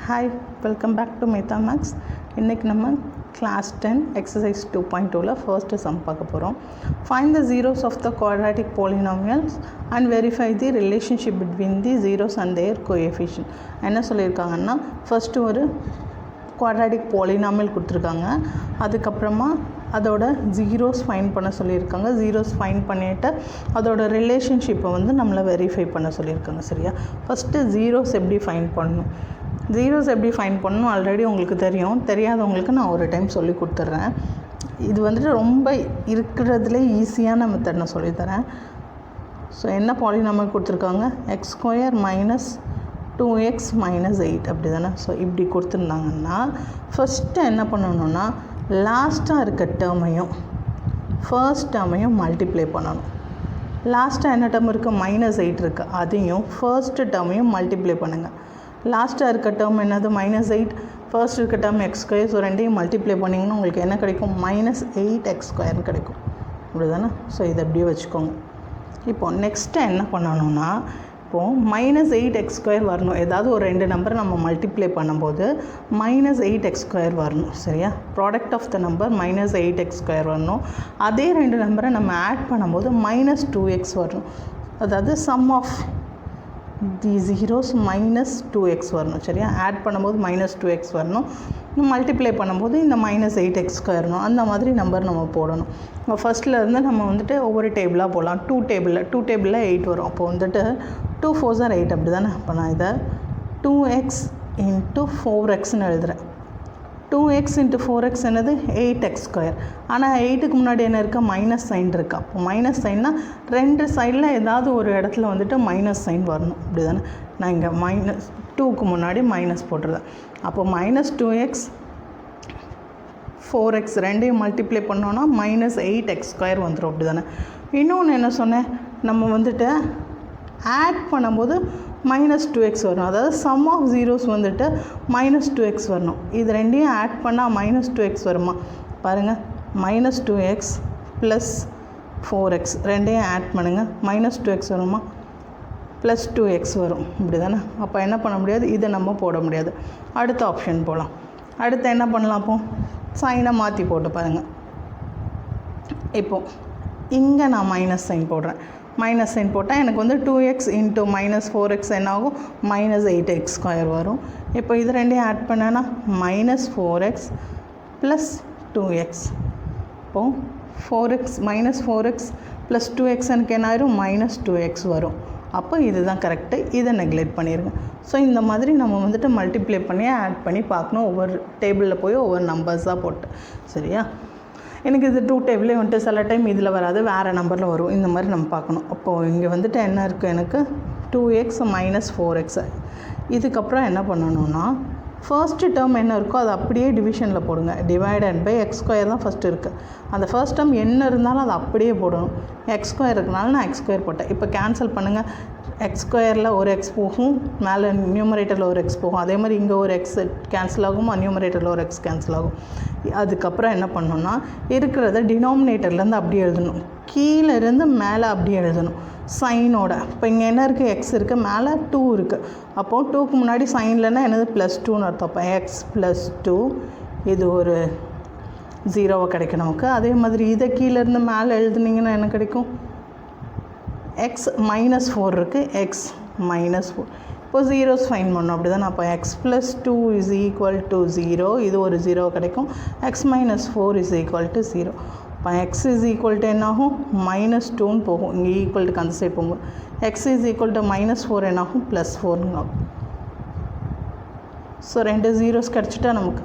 Hi, welcome back to Meta Max. இன்னைக்கு நம்ம class 10 exercise 2.2ல first sum பார்க்க போறோம். Find the zeros of the quadratic polynomials and verify the relationship between the zeros and their coefficient. என்ன சொல்லியிருக்காங்கன்னா first ஒரு quadratic polynomial கொடுத்துருக்காங்க. அதுக்கப்புறமா அதோட ஜீரோஸ் ஃபைண்ட் பண்ண சொல்லியிருக்காங்க. ஜீரோஸ் ஃபைண்ட் பண்ணிவிட்டு அதோட ரிலேஷன்ஷிப்பை வந்து நம்மளை வெரிஃபை பண்ண சொல்லியிருக்காங்க. சரியா? ஃபஸ்ட்டு ஜீரோஸ் எப்படி ஃபைண்ட் பண்ணணும், ஜீரோஸ் எப்படி ஃபைண்ட் பண்ணணும் ஆல்ரெடி உங்களுக்கு தெரியும். தெரியாதவங்களுக்கு நான் ஒரு டைம் சொல்லி கொடுத்துட்றேன். இது வந்துட்டு ரொம்ப இருக்கிறதுலே ஈஸியான மெத்தட் நான் சொல்லித்தரேன். ஸோ என்ன பாலினாமியல் கொடுத்துருக்காங்க, X square minus 2x minus 8 அப்படி தானே. ஸோ இப்படி கொடுத்துருந்தாங்கன்னா ஃபஸ்ட்டு என்ன பண்ணணுன்னா லாஸ்ட்டாக இருக்க டேர்மையும் ஃபர்ஸ்ட் டேர்மையும் மல்டிப்ளை பண்ணணும். லாஸ்ட்டாக என்ன டேர்ம் இருக்குது, மைனஸ் 8 இருக்குது, அதையும் ஃபர்ஸ்ட்டு டேர்மையும் மல்டிப்ளை பண்ணுங்கள். லாஸ்ட்டாக இருக்க டேர்ம் என்னது, மைனஸ் 8, ஃபர்ஸ்ட் இருக்க டேர்ம் எக்ஸ் ஸ்கொயர். ஸோ ரெண்டையும் மல்டிப்ளை பண்ணிங்கன்னா உங்களுக்கு என்ன கிடைக்கும், மைனஸ் 8x ஸ்கொயர்னு கிடைக்கும். அப்படி தானே. ஸோ இதை அப்படியே வச்சுக்கோங்க. இப்போது நெக்ஸ்ட்டு என்ன பண்ணணுன்னா, இப்போது மைனஸ் 8x ஸ்கொயர் வரணும். ஏதாவது ஒரு ரெண்டு நம்பர் நம்ம மல்டிப்ளை பண்ணும்போது மைனஸ் 8x ஸ்கொயர் வரணும். சரியா? Product of the number minus 8x square வரணும். அதே ரெண்டு நம்பரை நம்ம ஆட் பண்ணும்போது மைனஸ் 2x வரணும். அதாவது sum of the zeros minus 2x வரணும். சரியா? ஆட் பண்ணும்போது மைனஸ் 2x வரணும். மல்டிப்ளை பண்ணும்போது இந்த மைனஸ் 8x ஸ்கொயர்ணும். அந்த மாதிரி நம்பர் நம்ம போடணும். ஃபஸ்ட்டில் இருந்து நம்ம வந்துட்டு ஒவ்வொரு டேபிளாக போடலாம். டூ டேபிளில் 8 வரும். அப்போ வந்துட்டு 2 4s are 8 அப்படி தானே. இப்போ நான் இதை 2x இன்ட்டு 4xன்னு எழுதுகிறேன். 2x இன்ட்டு 4x என்னது, 8x ஸ்கொயர். ஆனால் 8க்கு முன்னாடி என்ன இருக்கா, மைனஸ் சைன் இருக்கா. அப்போ மைனஸ் சைன்னா ரெண்டு சைடில் ஏதாவது ஒரு இடத்துல வந்துட்டு மைனஸ் சைன் வரணும். அப்படி தானே. நான் இங்கே மைனஸ் 2க்கு முன்னாடி மைனஸ் போட்டுருந்தேன். அப்போ மைனஸ் 2x 4x ரெண்டையும் மல்டிப்ளை பண்ணோன்னா மைனஸ் 8x ஸ்கொயர் வந்துடும். அப்படி தானே. இன்னொன்று என்ன சொன்னேன், நம்ம வந்துட்டு ஆட் பண்ணும்போது மைனஸ் 2x வரும். அதாவது சம் ஆஃப் ஜீரோஸ் வந்துட்டு மைனஸ் 2x வரணும். இது ரெண்டையும் ஆட் பண்ணால் மைனஸ் 2x வருமா பாருங்கள். மைனஸ் 2x ப்ளஸ் 4x ரெண்டையும் ஆட் பண்ணுங்கள், மைனஸ் 2x வருமா, ப்ளஸ் 2x வரும். இப்படி தானே. அப்போ என்ன பண்ண முடியாது, இதை நம்ம போட முடியாது. அடுத்த ஆப்ஷன் போகலாம். அடுத்து என்ன பண்ணலாம், அப்போ சைனை மாற்றி போட்டு பாருங்கள். இப்போது இங்கே நான் மைனஸ் சைன் போடுறேன். மைனஸ் சைன் போட்டால் எனக்கு வந்து 2x இன்ட்டு மைனஸ் 4x என்ன ஆகும், மைனஸ் 8x ஸ்கொயர் வரும். இப்போ இது ரெண்டையும் ஆட் பண்ணேன்னா மைனஸ் 4x ப்ளஸ் 2x. இப்போது 4x minus 4x plus 2x எனக்கு என்ன ஆயிரும், மைனஸ் 2x வரும். அப்போ இதுதான் கரெக்டு. இதை நெக்லெக்ட் பண்ணிடுங்க. ஸோ இந்த மாதிரி நம்ம வந்துட்டு மல்டிப்ளை பண்ணி ஆட் பண்ணி பார்க்கணும். ஒவ்வொரு டேபிளில் போய் ஒவ்வொரு நம்பர்ஸாக போட்டு. சரியா? எனக்கு இது 2 டேபிளே வந்துட்டு சில டைம் இதில் வராது, வேறு நம்பரில் வரும். இந்த மாதிரி நம்ம பார்க்கணும். அப்போது இங்கே வந்துட்டு என்ன இருக்குது, எனக்கு 2x மைனஸ் 4x. இதுக்கப்புறம் என்ன பண்ணணுன்னா, ஃபர்ஸ்ட்டு டேர்ம் என்ன இருக்கோ அது அப்படியே டிவிஷனில் போடுங்க. டிவைடட் பை எக்ஸ் ஸ்கொயர் தான் ஃபஸ்ட்டு இருக்குது. அந்த ஃபர்ஸ்ட் டேர்ம் என்ன இருந்தாலும் அதை அப்படியே போடணும். எக்ஸ் ஸ்கொயர் இருக்கனால நான் எக்ஸ் ஸ்கொயர் போட்டேன். இப்போ கேன்சல் பண்ணுங்கள். எக்ஸ் ஸ்கொயரில் ஒரு எக்ஸ் போகும், மேலே நியூமரேட்டரில் ஒரு எக்ஸ் போகும். அதே மாதிரி இங்கே ஒரு எக்ஸ் கேன்சல் ஆகும், நியூமரேட்டரில் ஒரு எக்ஸ் கேன்சல் ஆகும். அதுக்கப்புறம் என்ன பண்ணணும்னா, இருக்கிறத டினாமினேட்டர்லேருந்து அப்படியே எழுதணும், கீழே இருந்து மேலே அப்படியே எழுதணும் சைனோட. இப்போ இங்கே என்ன இருக்குது, எக்ஸ் இருக்குது, மேலே 2 இருக்குது. அப்போது 2க்கு முன்னாடி சைன்லன்னா என்னது, ப்ளஸ் 2ன்னு அர்த்தம். அப்போ எக்ஸ் ப்ளஸ் 2, இது ஒரு 0 கிடைக்கும் நமக்கு. அதே மாதிரி இதை கீழேருந்து மேலே எழுதுனீங்கன்னா என்ன கிடைக்கும், எக்ஸ் மைனஸ் 4 இருக்குது, எக்ஸ் மைனஸ் 4. இப்போ ஜீரோஸ் ஃபைன் பண்ணணும். அப்படி தானே. அப்போ X plus 2 is equal to 0, இது ஒரு 0 கிடைக்கும். X minus 4 is equal to 0. இப்போ எக்ஸ் இஸ் ஈக்குவல் டு என்னாகும், மைனஸ் 2ன்னு போகும். இங்கே ஈக்குவல் டு அந்த சைட் போகும்போது X is equal to minus 4 என்னாகும், ப்ளஸ் 4ன்னு ஆகும். ஸோ ரெண்டு ஜீரோஸ் கிடச்சிட்டா நமக்கு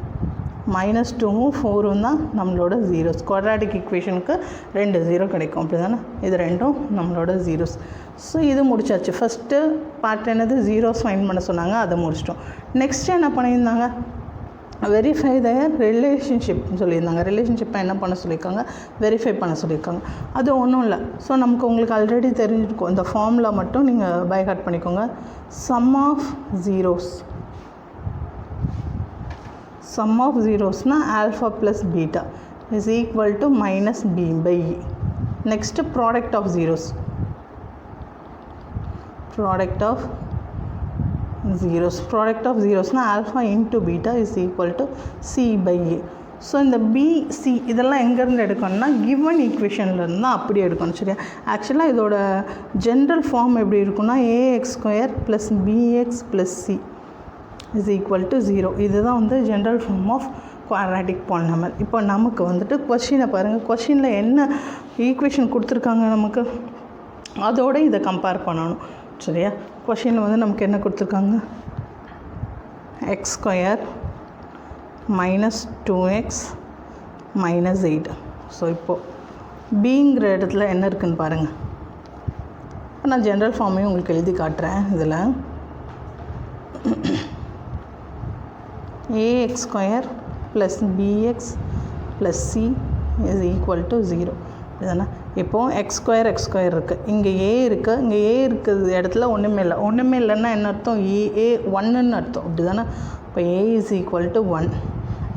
மைனஸ் 2வும் 4வும் தான் நம்மளோட ஜீரோஸ். குவாட்ராட்டிக் ஈக்குவேஷனுக்கு 2 0 கிடைக்கும். அப்படி தானே. இது ரெண்டும் நம்மளோட ஜீரோஸ். ஸோ இது முடிச்சாச்சு. ஃபஸ்ட்டு பார்ட் என்னது, ஜீரோஸ் ஃபைண்ட் பண்ண சொன்னாங்க, அதை முடிச்சிட்டோம். நெக்ஸ்ட்டு என்ன பண்ணியிருந்தாங்க, வெரிஃபை த ரிலேஷன்ஷிப்னு சொல்லியிருந்தாங்க. ரிலேஷன்ஷிப்பை என்ன பண்ண சொல்லியிருக்காங்க, வெரிஃபை பண்ண சொல்லியிருக்காங்க. அது ஒன்றும் இல்லை. ஸோ நமக்கு உங்களுக்கு ஆல்ரெடி தெரிஞ்சிருக்கும். இந்த ஃபார்முலா மட்டும் நீங்கள் பை ஹார்ட் பண்ணிக்கோங்க. Sum of zeros, sum of zeros na alpha plus beta is equal to minus b by e. Next, product of zeros, product of zeros. Product of zeros na alpha into beta is equal to C by A. So இந்த PC இதெல்லாம் எங்கேருந்து எடுக்கணும்னா given ஈக்குவேஷன்லேருந்து தான் அப்படி எடுக்கணும் சரியா. ஆக்சுவலாக இதோட ஜென்ரல் ஃபார்ம் எப்படி இருக்குன்னா ax² + bx + c is equal to 0. இதுதான் வந்து general form of quadratic polynomial. இப்போ நமக்கு வந்துட்டு கொஷினை பாருங்கள். கொஷினில் என்ன ஈக்குவேஷன் கொடுத்துருக்காங்க நமக்கு, அதோடு இதை கம்பேர் பண்ணணும் சரியா. கொஷினில் வந்து நமக்கு என்ன கொடுத்துருக்காங்க, x² - 2x - 8. ஸோ இப்போது பிங்கிற இடத்துல என்ன இருக்குதுன்னு பாருங்கள். இப்போ நான் ஜென்ரல் ஃபார்மையும் உங்களுக்கு எழுதி காட்டுறேன். இதில் ax² + bx + c is equal to 0 இதுதானே. இப்போது x² இருக்குது, இங்கே a இருக்குது, இங்கே a இருக்கிற இடத்துல ஒன்றுமே இல்லைன்னா என்ன அர்த்தம், a 1ன்னு அர்த்தம் அப்படி தானே. இப்போ a இஸ் ஈக்குவல் டு 1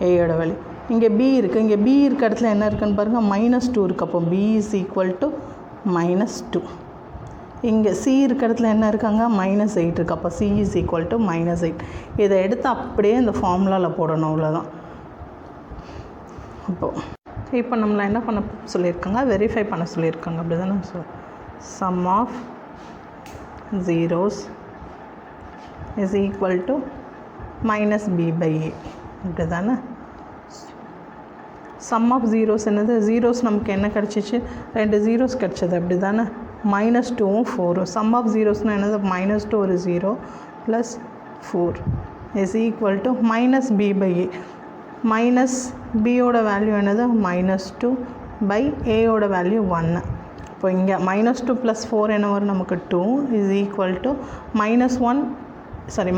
ஏயோட வேல்யூ. இங்கே b இருக்குது, இங்கே b இருக்க இடத்துல என்ன இருக்குதுன்னு பாருங்கள், -2 இருக்குது. அப்போ b இஸ் ஈக்குவல் டு -2. இங்கே c இருக்க இடத்துல என்ன இருக்காங்க, -8 இருக்குது. அப்போ c இஸ் ஈக்குவல் டு -8. இதை எடுத்து அப்படியே இந்த ஃபார்முலாவில் போடணும், அவ்வளோதான். இப்போ நம்மளை என்ன பண்ண சொல்லியிருக்காங்க, வெரிஃபை பண்ண சொல்லியிருக்காங்க அப்படி தானே. So sum of zeros is equal to -b/a இப்படி தானே. சம் ஆஃப் ஜீரோஸ் என்னது, ஜீரோஸ் நமக்கு என்ன கிடச்சிச்சு, 2 ஜீரோஸ் கிடச்சது அப்படி தானே. -2ம் 4ம். சம் ஆஃப் ஜீரோஸ்னால் என்னது, -2 ஒரு 0 + 4 இஸ் ஈக்குவல் டு -b/a. -bயோட வேல்யூ என்னது, -2/aயோட வேல்யூ 1. இப்போ இங்கே -2 + 4 என்ன வரும் நமக்கு 2 is equal to -1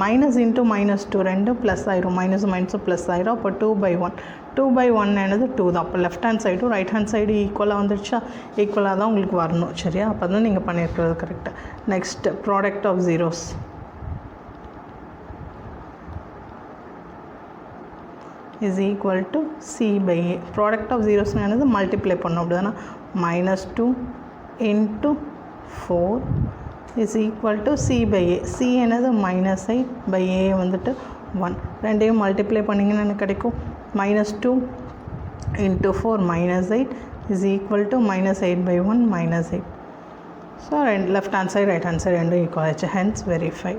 minus into -2 2 plus ஆயிரும், மைனஸ் ப்ளஸ் ஆயிரும். அப்போ 2/1 2/1 என்னது 2 தான். அப்போ லெஃப்ட் ஹேண்ட் சைடும் ரைட் ஹேண்ட் சைடு ஈக்குவலாக வந்துடுச்சா, ஈக்குவலாக தான் உங்களுக்கு வரணும் சரியா. அப்போ தான் நீங்கள் பண்ணியிருக்கிறது கரெக்டாக. Next product of zeros is equal to C/A. Product of ஜீரோஸ்னால் என்னது, மல்டிப்ளை பண்ணோம் அப்படி தானே. -2 × 4 is equal to C/A. C என்னது -8/A வந்துட்டு 1. ரெண்டையும் மல்டிப்ளை பண்ணிங்கன்னா எனக்கு கிடைக்கும் -2 × 4 -8 is equal to -8/1 -8. So left hand side right hand side ரெண்டும் ஈக்குவல் ஆச்சு. Hence verify.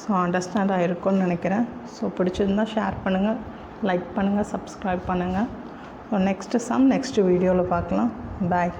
ஸோ அண்டர்ஸ்டாண்ட் ஆகிருக்கும்னு நினைக்கிறேன். ஸோ பிடிச்சிருந்தால் ஷேர் பண்ணுங்கள், லைக் பண்ணுங்கள், சப்ஸ்கிரைப் பண்ணுங்கள். ஸோ நெக்ஸ்ட்டு சம் நெக்ஸ்ட் வீடியோவில் பார்க்கலாம். பாய்.